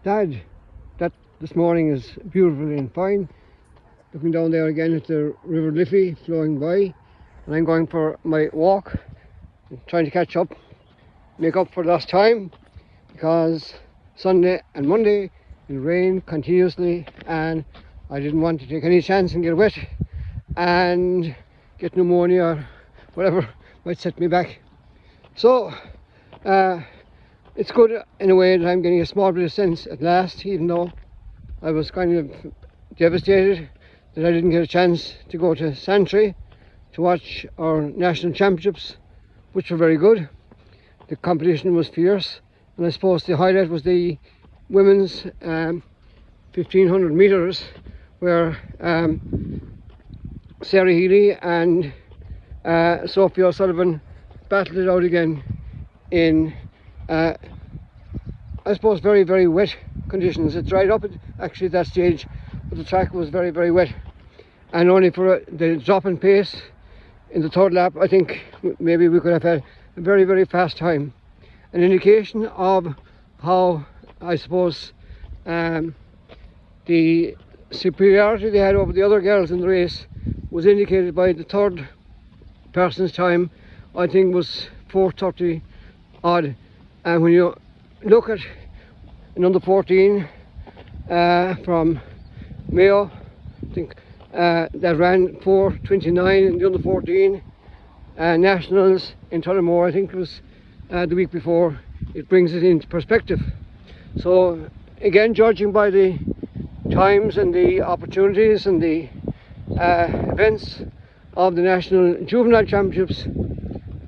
Dad, that this morning is beautiful and fine. Looking down there again at the River Liffey flowing by, and I'm going for my walk, trying to catch up, make up for lost time, because Sunday and Monday it rained continuously and I didn't want to take any chance and get wet and get pneumonia or whatever might set me back. So it's good in a way that I'm getting a small bit of sense at last, even though I was kind of devastated that I didn't get a chance to go to Santry to watch our national championships, which were very good. The competition was fierce, and I suppose the highlight was the women's 1500 metres, where Sarah Healy and Sophie O'Sullivan battled it out again in I suppose very, very wet conditions. It dried up actually at that stage, but the track was very, very wet, and only for the drop in pace in the third lap I think maybe we could have had a very, very fast time. An indication of how I suppose the superiority they had over the other girls in the race was indicated by the third person's time. I think was 4:30 odd, and when you look at an under 14 from Mayo, I think that ran 4:29 in the under 14 nationals in Tullamore, I think it was the week before, it brings it into perspective. So again, judging by the times and the opportunities and the events of the National Juvenile Championships,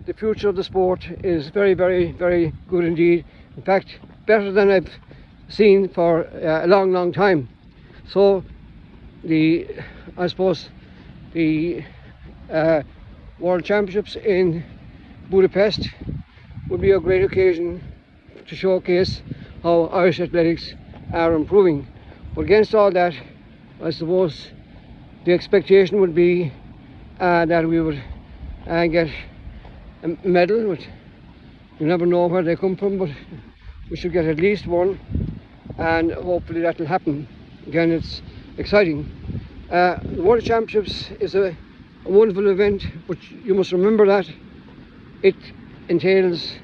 the future of the sport is very, very, very good indeed. In fact, better than I've seen for a long, long time. So I suppose the World Championships in Budapest would be a great occasion to showcase how Irish athletics are improving. But against all that, I suppose the expectation would be that we would get a medal. But you never know where they come from, but we should get at least one, and hopefully that will happen. Again, it's exciting. The World Championships is a wonderful event, but you must remember that it entails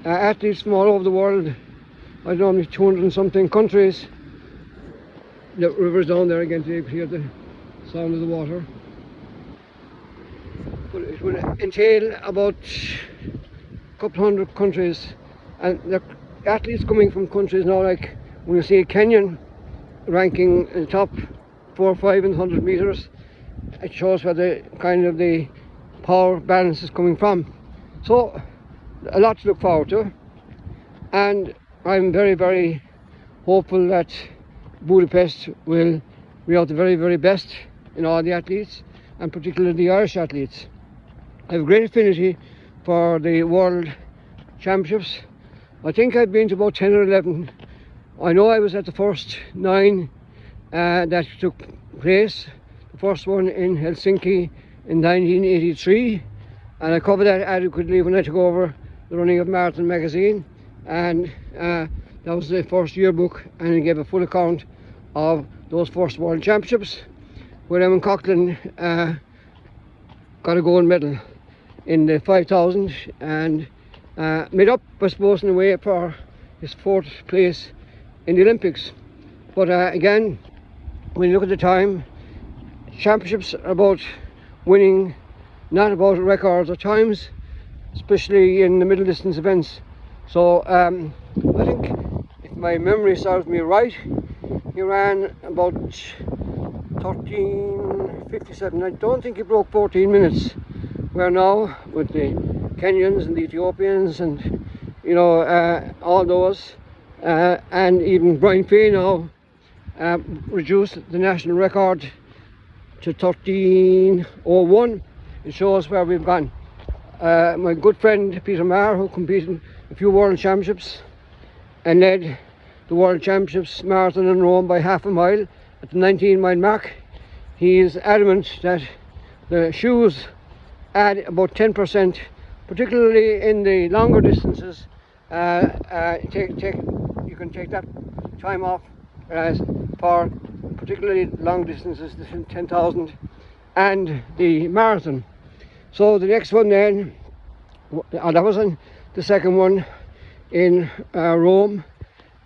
athletes from all over the world. I don't know, 200 and something countries. The river's down there again, you can hear the sound of the water. But it would entail about a couple hundred countries, and the athletes coming from countries now, like when you see Kenyan ranking in the top 4 or 5 in 100 metres, it shows where the kind of the power balance is coming from. So a lot to look forward to, and I'm very, very hopeful that Budapest will bring out the very, very best in all the athletes, and particularly the Irish athletes. I have a great affinity for the World Championships. I think I've been to about 10 or 11. I know I was at the first 9 that took place. The first one in Helsinki in 1983, and I covered that adequately when I took over the running of Marathon magazine, and that was the first yearbook, and it gave a full account of those first World Championships, where Eamon Coughlin got a gold medal in the 5,000 and made up, I suppose, in a way for his 4th place in the Olympics. But again, when you look at the time, championships are about winning, not about records or times, especially in the middle distance events. So I think, if my memory serves me right, he ran about 13:57. I don't think he broke 14 minutes. Where now, with the Kenyans and the Ethiopians and all those, and even Brian Fay now reduced the national record to 13:01. It shows where we've gone. My good friend Peter Maher, who competed in a few World Championships and led the World Championships marathon in Rome by half a mile at the 19-mile mark, he is adamant that the shoes add about 10%, particularly in the longer distances. You can take that time off for particularly long distances, the 10,000 and the marathon. So the next one then, that was the second one in Rome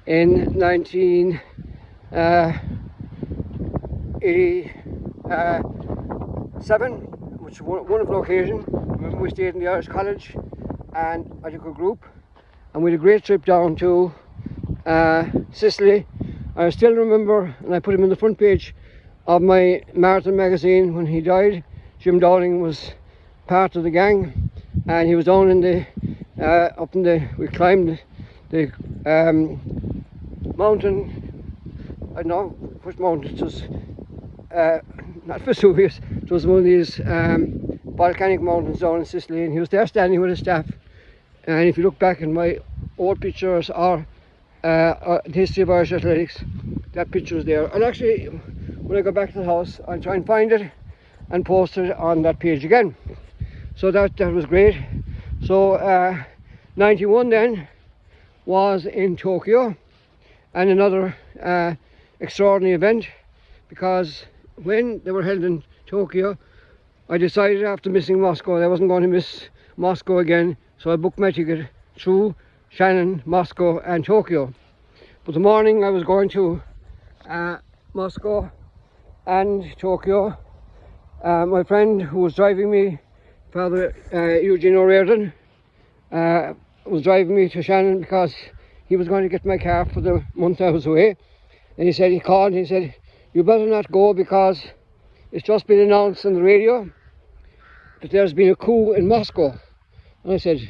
in 1987, which was a wonderful occasion. Remember, we stayed in the Irish College and I took a group and we had a great trip down to Sicily. I still remember, and I put him in the front page of my marathon magazine when he died. Jim Dowling was part of the gang, and he was down in the we climbed the mountain. I don't know which mountain it was. Not Vesuvius. It was one of these volcanic mountains down in Sicily, and he was there standing with his staff. And if you look back in my old pictures or the history of Irish athletics, that picture is there. And actually, when I go back to the house, I'll try and find it and post it on that page again. So that was great. So 91 then was in Tokyo, and another extraordinary event, because when they were held in Tokyo, I decided after missing Moscow that I wasn't going to miss Moscow again, so I booked my ticket through Shannon, Moscow and Tokyo. But the morning I was going to Moscow and Tokyo, my friend who was driving me, Father Eugene O'Riordan, was driving me to Shannon because he was going to get my car for the month I was away. And he called and he said, "You better not go, because it's just been announced on the radio that there's been a coup in Moscow." And I said,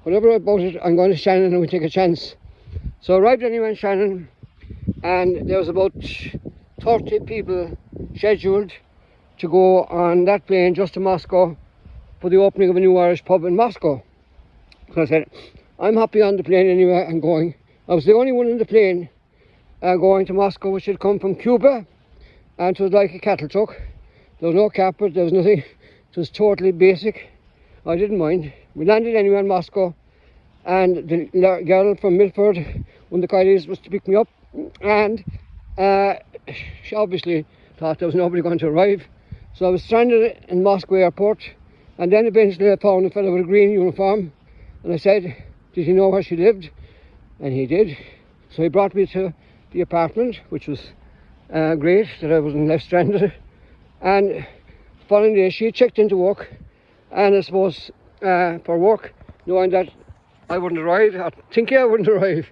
whatever about it, I'm going to Shannon and we take a chance. So I arrived anyway in Shannon, and there was about 30 people scheduled to go on that plane just to Moscow for the opening of a new Irish pub in Moscow. So I said, I'm happy on the plane anyway and going. I was the only one in the plane going to Moscow, which had come from Cuba, and it was like a cattle truck. There was no carpet, there was nothing. It was totally basic. I didn't mind. We landed anyway in Moscow, and the girl from Milford, one of the Kileys, was to pick me up, and she obviously thought there was nobody going to arrive. So I was stranded in Moscow airport, and then eventually I found a fellow with a green uniform, and I said, did he know where she lived? And he did. So he brought me to the apartment, which was great that I wasn't left stranded. And the following day she checked into work, and I suppose for work, knowing that I wouldn't arrive, or thinking I wouldn't arrive.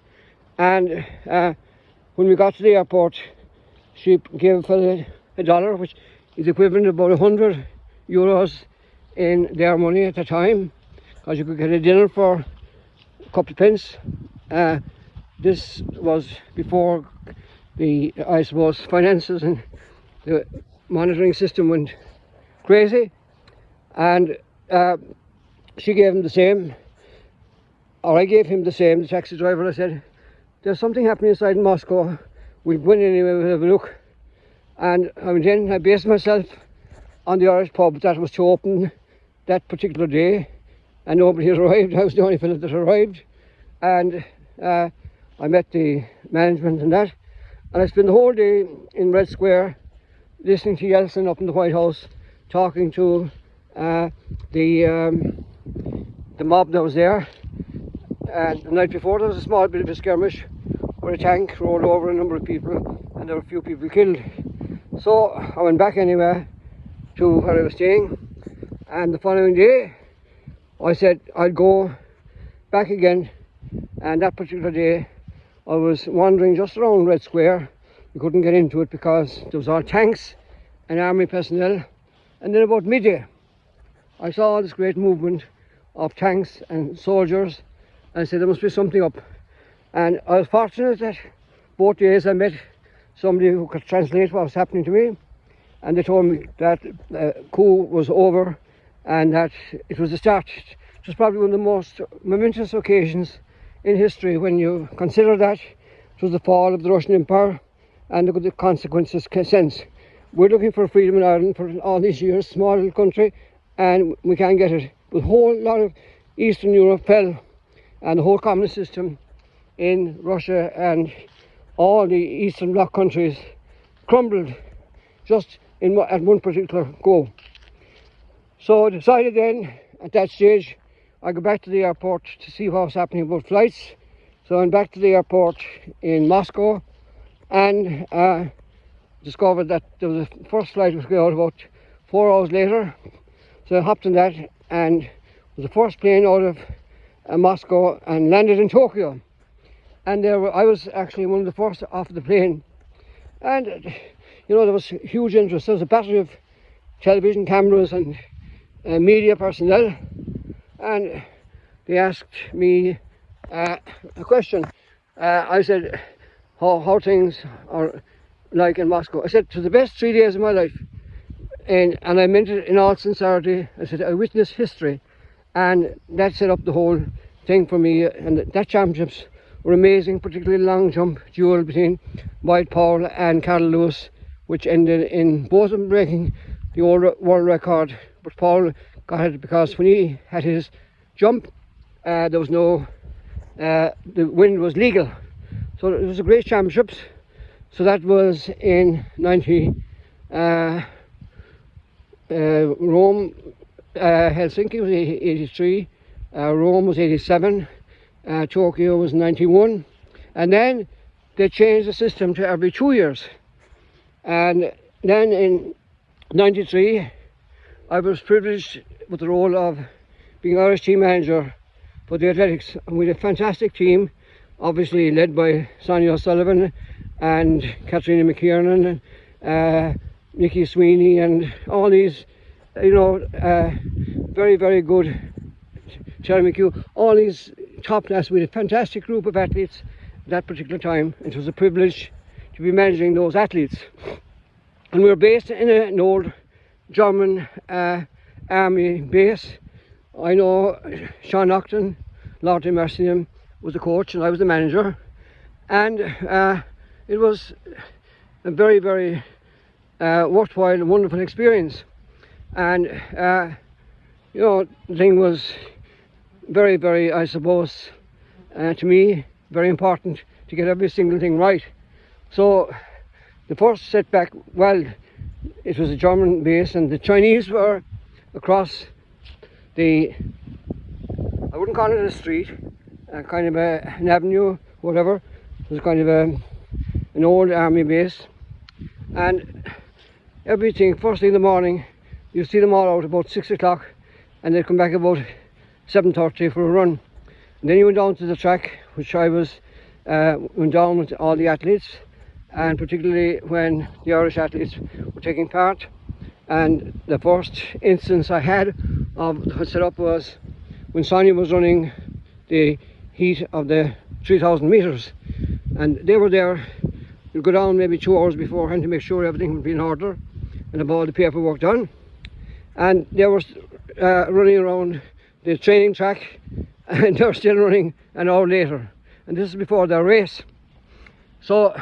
And when we got to the airport, she gave a fellow $1, which is equivalent to about 100 euros in their money at the time, because you could get a dinner for a couple of pence. This was before the, I suppose, finances and the monitoring system went crazy, and she gave him the same, or I gave him the same, the taxi driver. I said, there's something happening inside Moscow, we'll go in anyway, we'll have a look. And I went in, I based myself on the Irish pub that was to open that particular day, and nobody had arrived. I was the only fellow that arrived, and I met the management and that, and I spent the whole day in Red Square listening to Yeltsin up in the White House, talking to the mob that was there. And the night before there was a small bit of a skirmish where a tank rolled over a number of people and there were a few people killed. So I went back anyway to where I was staying, and the following day I said I'd go back again. And that particular day I was wandering just around Red Square. We couldn't get into it because there was all tanks and army personnel. And then about midday I saw this great movement of tanks and soldiers, and I said there must be something up. And I was fortunate that both days I met somebody who could translate what was happening to me, and they told me that coup was over and that it was the start. It was probably one of the most momentous occasions in history when you consider that it was the fall of the Russian Empire and the consequences since. We're looking for freedom in Ireland for all these years, small little country, and we can't get it. But a whole lot of Eastern Europe fell, and the whole communist system in Russia and all the Eastern Bloc countries crumbled just at one particular go. So I decided then, at that stage, I go back to the airport to see what was happening about flights. So I went back to the airport in Moscow and discovered that the first flight was going out about 4 hours later. So I hopped on that and was the first plane out of Moscow and landed in Tokyo. And I was actually one of the first off the plane. And you know, there was huge interest. There was a battery of television cameras and media personnel, and they asked me a question. I said, how things are like in Moscow. I said, to the best 3 days of my life, and I meant it in all sincerity. I said, I witnessed history, and that set up the whole thing for me. And that championships were amazing, particularly the long jump duel between Wyatt Powell and Carl Lewis, which ended in both of them breaking the old world record. But Paul got it because when he had his jump, there was no, the wind was legal. So it was a great championships. So that was in 90, Rome, Helsinki was 83, Rome was 87, Tokyo was 91, and then they changed the system to every 2 years. And then in 93, I was privileged with the role of being Irish team manager for the athletics, and we had a fantastic team, obviously led by Sonia O'Sullivan and Katrina McKiernan, Nicky Sweeney, and all these, you know, very, very good, Terry McHugh, all these top class. We had a fantastic group of athletes at that particular time. It was a privilege to be managing those athletes. And we were based in an old German army base. I know Sean Octon, Lord Mercian, was the coach and I was the manager. And it was a very, very worthwhile and wonderful experience. And you know, the thing was very, very, I suppose, to me, very important to get every single thing right. So the first setback, well, it was a German base and the Chinese were across the, I wouldn't call it a street, kind of an avenue, whatever. It was kind of an old army base. And everything, first thing in the morning, you see them all out about 6 o'clock and they'd come back about 7:30 for a run. And then you went down to the track, which I was, went down with all the athletes, and particularly when the Irish athletes were taking part. And the first instance I had of the setup was when Sonia was running the heat of the 3,000 metres, and they were there. You'd go down maybe 2 hours beforehand to make sure everything would be in order and have all the paperwork done. And they were running around the training track, and they were still running an hour later. And this is before their race. So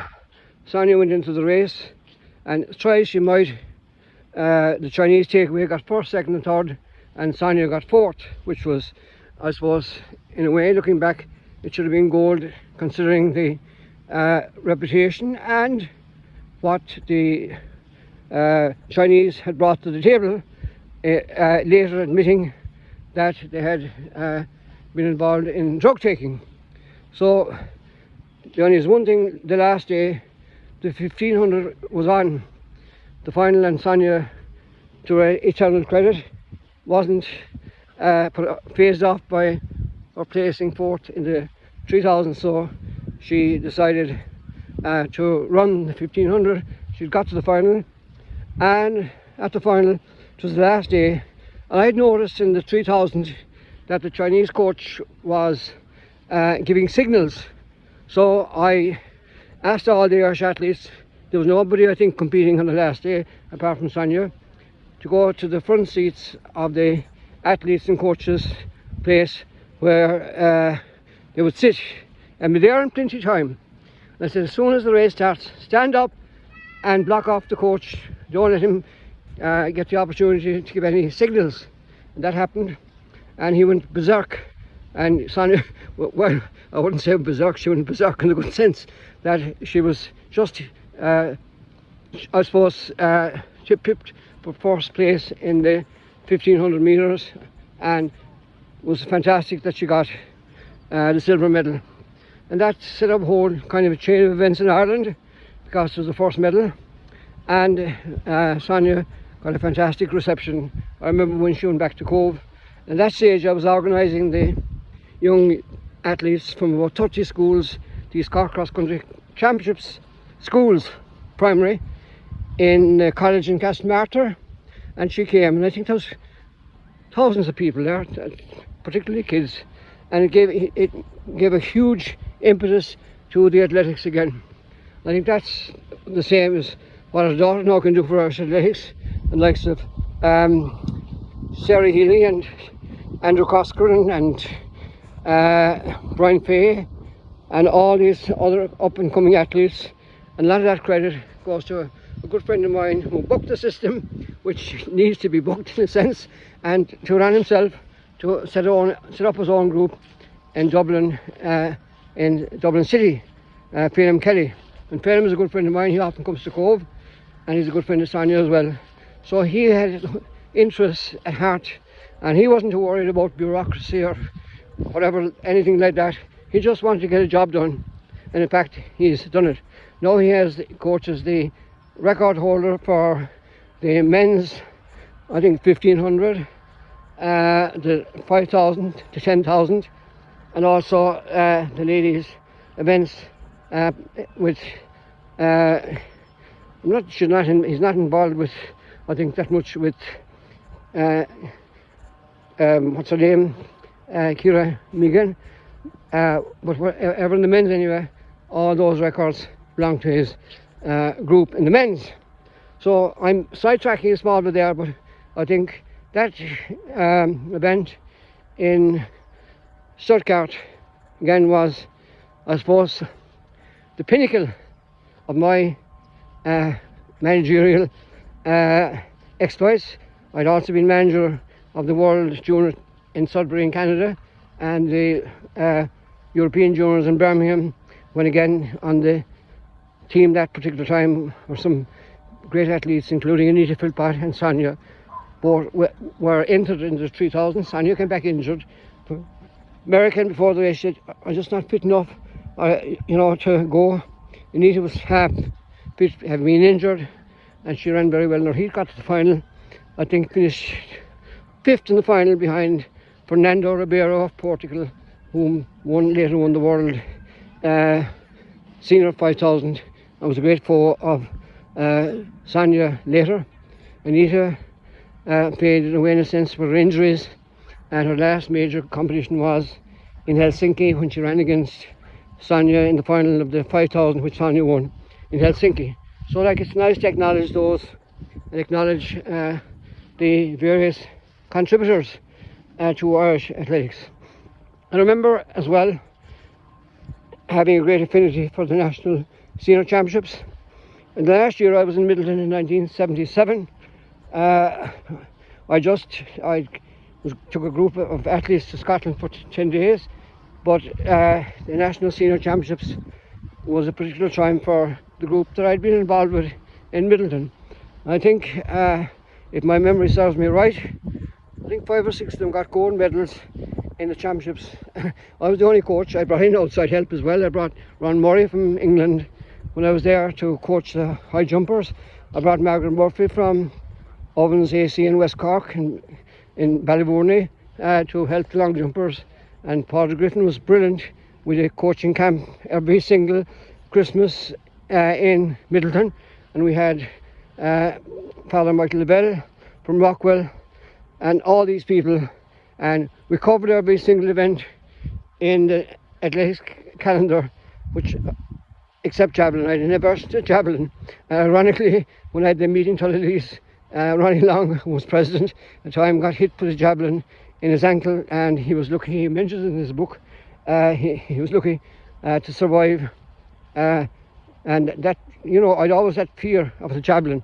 Sonia went into the race and tried she might, the Chinese takeaway got first, second and third, and Sonia got fourth, which was, I suppose, in a way, looking back, it should have been gold considering the reputation and what the Chinese had brought to the table, later admitting that they had been involved in drug taking. So there only is one thing, the last day, the 1500 was on the final, and Sonia, to her eternal credit, wasn't phased off by her placing fourth in the 3000, so she decided to run the 1500. She got to the final, and at the final, it was the last day, and I had noticed in the 3000 that the Chinese coach was giving signals. So I asked all the Irish athletes, there was nobody I think competing on the last day apart from Sonia, to go to the front seats of the athletes and coaches place where they would sit and be there in plenty of time. And I said, as soon as the race starts, stand up and block off the coach, don't let him get the opportunity to give any signals. And that happened, and he went berserk And Sonia, well, I wouldn't say berserk, she went berserk in the good sense that she was just, I suppose, she pipped for first place in the 1500 metres, and it was fantastic that she got the silver medal. And that set up a whole kind of a chain of events in Ireland, because it was the first medal. And Sonia got a fantastic reception. I remember when she went back to Cove. At that stage I was organising the young athletes from about 30 schools, these Cork Cross Country Championships schools, primary, in college in Castlemartyr. And she came, and I think there was thousands of people there, particularly kids. And it gave a huge impetus to the athletics again. I think that's the same as what our daughter now can do for our athletics, the likes of Sarah Healy and Andrew Coscoran and Brian Fay and all these other up and coming athletes. And a lot of that credit goes to a good friend of mine who booked the system, which needs to be booked in a sense, and to run himself to set up his own group in Dublin City, Phelim Kelly. And Phelim is a good friend of mine. He often comes to Cove, and he's a good friend of Sonia as well. So he had interests at heart, and he wasn't too worried about bureaucracy or whatever, anything like that. He just wanted to get a job done, and in fact he's done it. Now he coaches the record holder for the men's, I think 1500, the 5000 to 10,000, and also the ladies events with he's not involved with, I think, that much with what's her name, Kira Megan, but whatever in the men's anyway, all those records belong to his group in the men's. So I'm sidetracking a small bit there, but I think that event in Stuttgart again was, I suppose, the pinnacle of my managerial exploits. I'd also been manager of the World Junior in Sudbury in Canada, and the European Juniors in Birmingham, when again on the team that particular time were some great athletes, including Anita Philpott and Sonia. Both were entered into the 3000. Sonia came back injured. American before the race said, I'm just not fit enough, to go. Anita was half fit, having been injured, and she ran very well. Now he got to the final, I think finished 5th in the final behind Fernando Ribeiro of Portugal, whom later won the world senior 5000. I was a great foe of Sonia later. Anita faded away in a sense with her injuries, and her last major competition was in Helsinki when she ran against Sonia in the final of the 5000, which Sonia won in Helsinki. So it's nice to acknowledge those and acknowledge the various contributors to Irish athletics. I remember as well having a great affinity for the National Senior Championships. And the last year I was in Midleton in 1977. I took a group of athletes to Scotland for 10 days, but the National Senior Championships was a particular time for the group that I'd been involved with in Midleton. I think, if my memory serves me right, I think 5 or 6 of them got gold medals in the championships. I was the only coach. I brought in outside help as well. I brought Ron Murray from England when I was there to coach the high jumpers. I brought Margaret Murphy from Ovens AC in West Cork in Ballyvourney to help the long jumpers. And Padraig Griffin was brilliant with a coaching camp every single Christmas in Midleton. And we had Father Michael Lavelle from Rockwell and all these people, and we covered every single event in the athletics calendar, which except javelin. I never did javelin. Ironically, when I had the meeting Tullylees, Ronnie Long, who was president at the time, got hit with a javelin in his ankle, and he was lucky. He mentions in his book he was lucky to survive, and that, I'd always had fear of the javelin.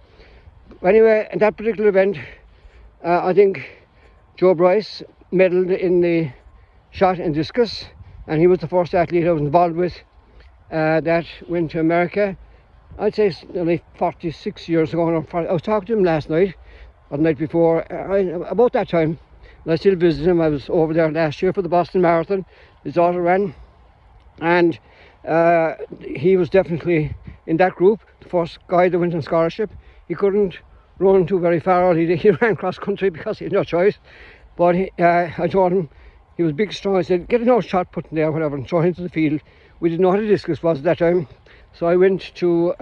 Anyway, in that particular event, I think Joe Bryce medalled in the shot and discus, and he was the first athlete I was involved with that went to America. I'd say it's nearly 46 years ago. I was talking to him last night, or the night before, about that time. And I still visit him. I was over there last year for the Boston Marathon. His daughter ran, and he was definitely in that group, the first guy that went on scholarship. He couldn't run too very far. He ran cross country because he had no choice. But I told him, he was big, strong. I said, get another shot put in there, whatever, and throw him into the field. We didn't know what a discus was at that time. So I went to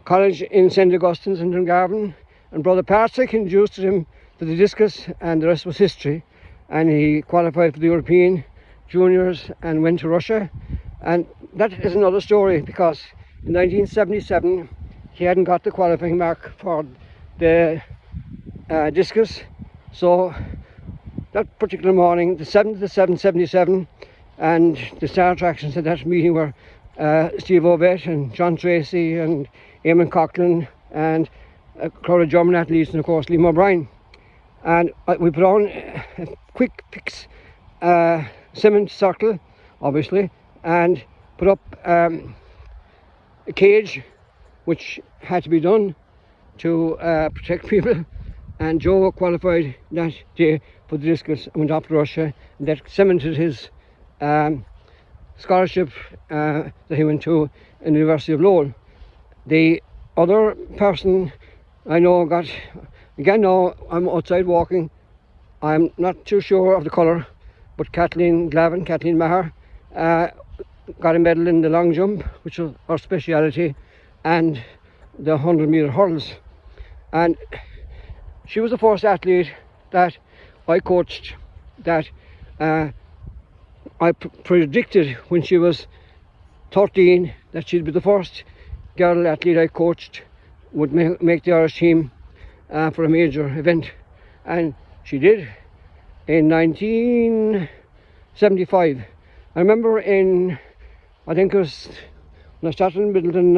college in St. Augustine's in Dungarvan, and Brother Patrick introduced him to the discus, and the rest was history. And he qualified for the European Juniors and went to Russia. And that is another story, because in 1977 he hadn't got the qualifying mark for the discus. So that particular morning, the 7th of the 777, and the star attractions at that meeting were Steve Ovett and John Tracy and Eamon Coughlin and a crowd of German athletes, and of course Liam O'Brien. And we put on a quick fix cement circle, obviously, and put up a cage which had to be done to protect people. And Joe qualified that day for the discus and went off to Russia, and that cemented his scholarship that he went to in the University of Lowell. The other person I know got, again now I'm outside walking, I'm not too sure of the colour, but Kathleen Maher got a medal in the long jump, which was her speciality, and the 100-metre hurdles. And she was the first athlete that I coached, that I predicted when she was 13 that she'd be the first girl athlete I coached would make the Irish team for a major event. And she did in 1975. I remember I think it was when I started in Middleton,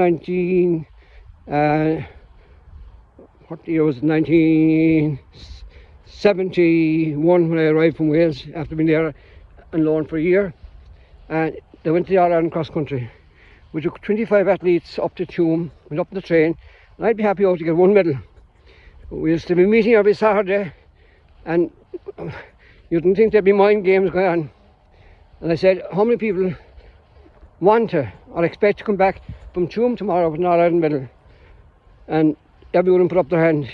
what year was it? 1971, when I arrived from Wales after being there on loan for a year. And they went to the All-Ireland cross country. We took 25 athletes up to Tuam, went up the train, and I'd be happy out to get one medal. We used to be meeting every Saturday, and you didn't think there'd be mind games going on. And I said, how many people want to or expect to come back from Tuam tomorrow with an All-Ireland medal? And everyone put up their hand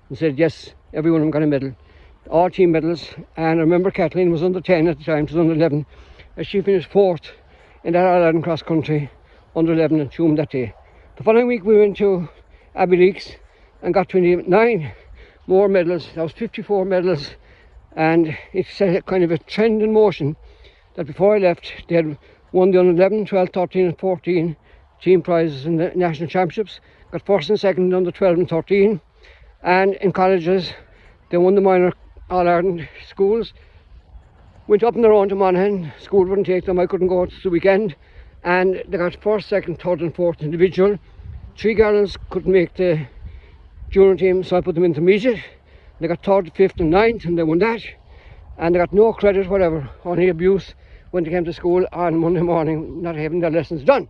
and said yes, everyone of them got a medal, all team medals. And I remember Kathleen was under 10 at the time, she was under 11, and she finished 4th in that All-Ireland cross country under 11 in Tuam that day. The following week we went to Abbeyleix and got 29 more medals. That was 54 medals, and it set a kind of a trend in motion that before I left they had won the under 11, 12, 13 and 14 team prizes in the national championships, got first and second under 12 and 13, and in colleges they won the minor All-Ireland schools, went up on their own to Monaghan. School wouldn't take them, I couldn't go, it's the weekend, and they got first, second, third and fourth individual. 3 girls couldn't make the junior team, so I put them into intermediate. They got 3rd, 5th and 9th, and they won that, and they got no credit whatever, only abuse when they came to school on Monday morning, not having their lessons done.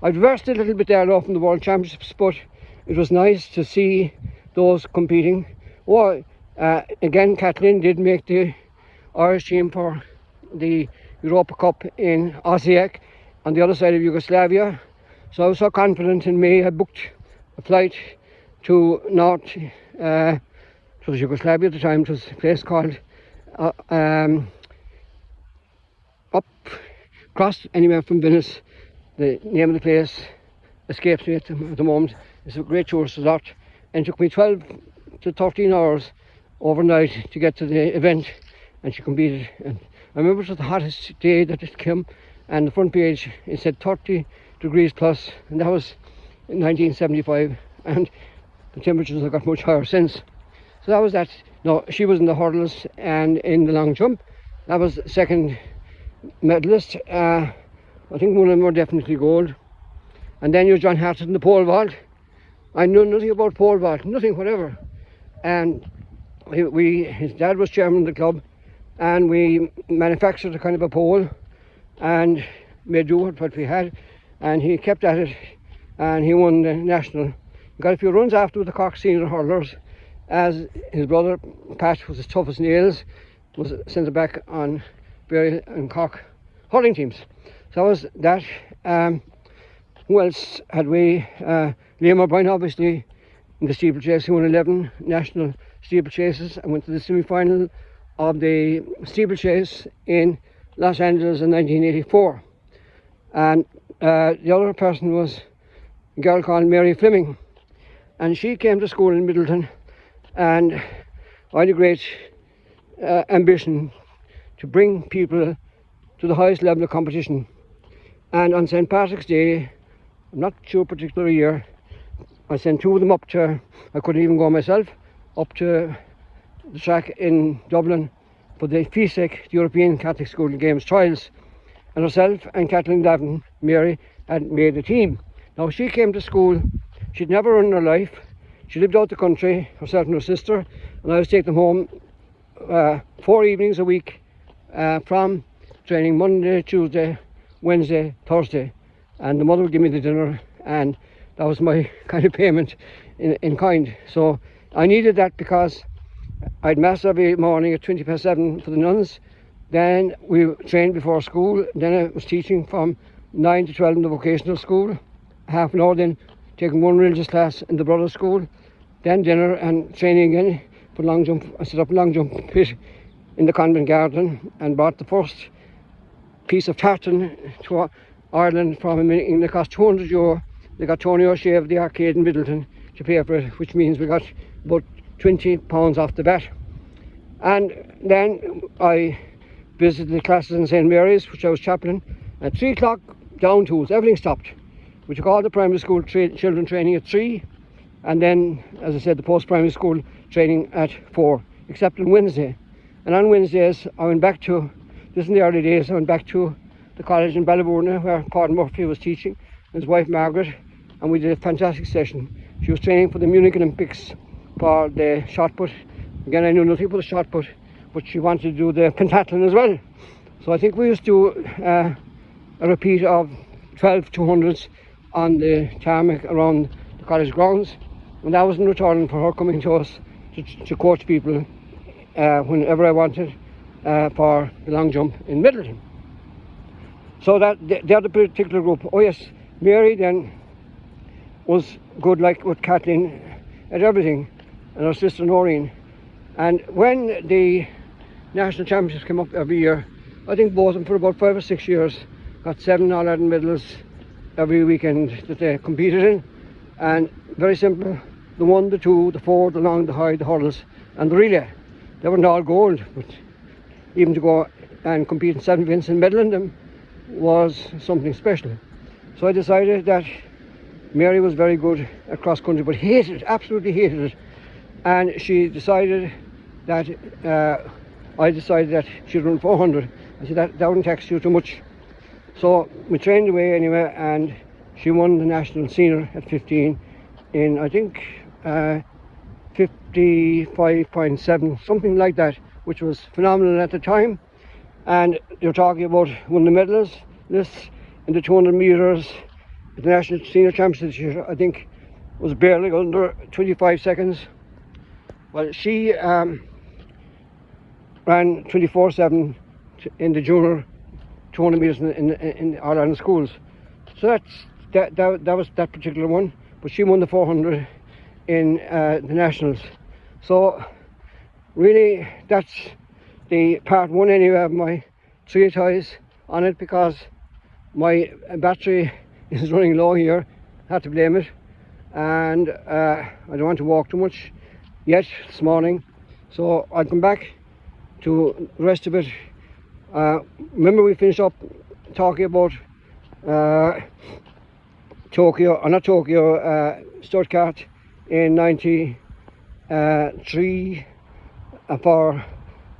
I've reversed a little bit there now from the World Championships, but it was nice to see those competing. Again, Kathleen did make the Irish team for the Europa Cup in Osijek on the other side of Yugoslavia. So I was so confident in me, I booked a flight to North, it was Yugoslavia at the time, it was a place called across anywhere from Venice. The name of the place escapes me at the moment. It's a great tourist resort, and it took me 12 to 13 hours overnight to get to the event, and she competed. And I remember it was the hottest day that it came, and the front page it said 30 degrees plus, and that was in 1975, and the temperatures have got much higher since. So that was that. No, she was in the hurdles and in the long jump. That was second medalist. I think one of them were definitely gold. And then you John Hartson in the pole vault. I knew nothing about pole vault, nothing whatever. And his dad was chairman of the club, and we manufactured a kind of a pole and made do with what we had, and he kept at it and he won the national. He got a few runs after with the Cork senior hurlers, as his brother Pat was as tough as nails, was sent back on Barry and Cork hurling teams. So that was that. Who else had we? Liam O'Brien, obviously, in the steeplechase. He won 11 national steeplechases and went to the semi-final of the steeplechase in Los Angeles in 1984. And the other person was a girl called Mary Fleming, and she came to school in Middleton, and I had a great ambition to bring people to the highest level of competition. And on St. Patrick's Day, I'm not sure particular year, I sent two of them up to, I couldn't even go myself, up to the track in Dublin for the FISEC, the European Catholic School Games trials. And herself and Kathleen Davin, Mary, had made a team. Now she came to school, she'd never run in her life, she lived out the country, herself and her sister, and I was taking them home 4 evenings a week from training Monday, Tuesday, Wednesday, Thursday, and the mother would give me the dinner, and that was my kind of payment in kind. So I needed that because I'd mass every morning at 7:20 for the nuns, then we trained before school, then I was teaching from 9 to 12 in the vocational school, half an hour then taking one religious class in the brothers' school, then dinner and training again for long jump. I set up a long jump pit in the convent garden and bought the first piece of tartan to Ireland from him in England. It cost €200. They got Tony O'Shea of the arcade in Middleton to pay for it, which means we got about £20 off the bat. And then I visited the classes in St. Mary's, which I was chaplain. At 3 o'clock, down tools, everything stopped. We took all the primary school children training at 3, and then, as I said, the post-primary school training at 4, except on Wednesday. And on Wednesdays, I went back to, this in the early days, I went back to the college in Ballybourne where Gordon Murphy was teaching, and his wife Margaret, and we did a fantastic session. She was training for the Munich Olympics for the shot put. Again, I knew nothing about the shot put, but she wanted to do the pentathlon as well. So I think we used to do a repeat of 12 200s on the tarmac around the college grounds, and that was in return for her coming to us to coach people whenever I wanted for the long jump in Middleton. So that the other particular group. Oh yes, Mary then was good, like with Kathleen, at everything, and her sister Noreen. And when the national championships came up every year, I think both of them for about 5 or 6 years got 7 All-Ireland medals every weekend that they competed in. And very simple, the 1, the 2, the 4, the long, the high, the hurdles and the relay. They weren't all gold, but even to go and compete in 7 events and medal in them was something special. So I decided that Mary was very good at cross country, but hated it, absolutely hated it. And she decided that I decided that she'd run 400. I said that wouldn't tax you too much. So we trained away anyway, and she won the national senior at 15 in, I think, 55.7, something like that, which was phenomenal at the time. And you're talking about one of the medalists in the 200 metres, the national senior championship this year, I think, was barely under 25 seconds. Well, she ran 24/7 in the junior 200 metres in the All-Ireland schools. So that was that particular one, but she won the 400 in the nationals. So really that's the part 1 anyway of my treatise on it, because my battery is running low here. I had to blame it, and I don't want to walk too much yet this morning, so I'll come back to the rest of it. Remember, we finished up talking about Stuttgart in 93 for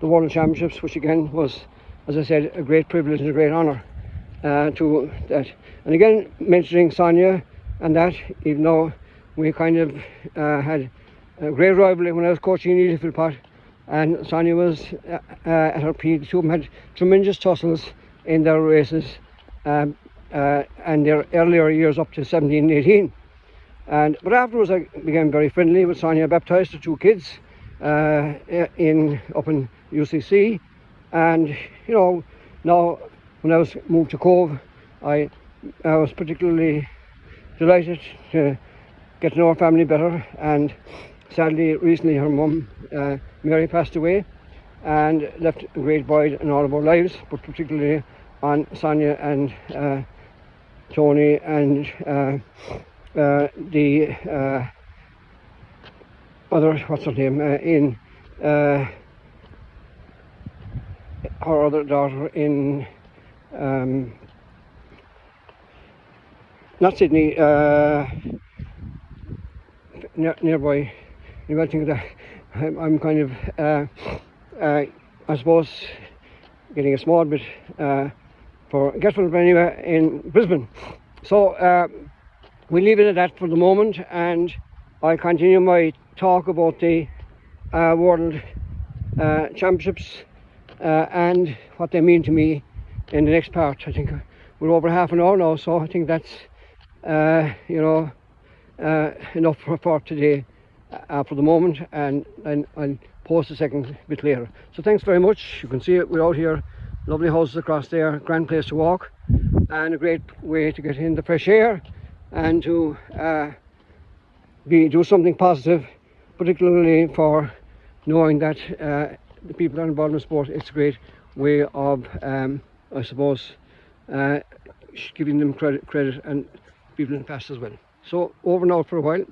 the World Championships, which again was, as I said, a great privilege and a great honour to that. And again, mentioning Sonia and that, even though we kind of had a great rivalry when I was coaching in Eagle Pot, and Sonia was at her peak. Two of them had tremendous tussles in their races, and their earlier years up to 17, 18. But afterwards I became very friendly with Sonia, baptised her two kids up in UCC, and you know, now when I was moved to Cove, I was particularly delighted to get to know her family better. And sadly, recently her mum Mary passed away and left a great void in all of our lives, but particularly on Sonia and Tony and the other, what's her name, in her other daughter in not Sydney, nearby. You might think that I'm kind of I suppose getting a small bit forgetful, but anyway, in Brisbane. So we leave it at that for the moment, and I continue my talk about the World Championships and what they mean to me in the next part. I think we're over half an hour now, so I think that's enough for today for the moment, and I'll post a second bit later. So thanks very much. You can see it, we're out here, lovely houses across there, grand place to walk, and a great way to get in the fresh air and to do something positive, particularly for knowing that the people that are involved in sport, it's a great way of I suppose giving them credit and people in fast as well. So over now for a while.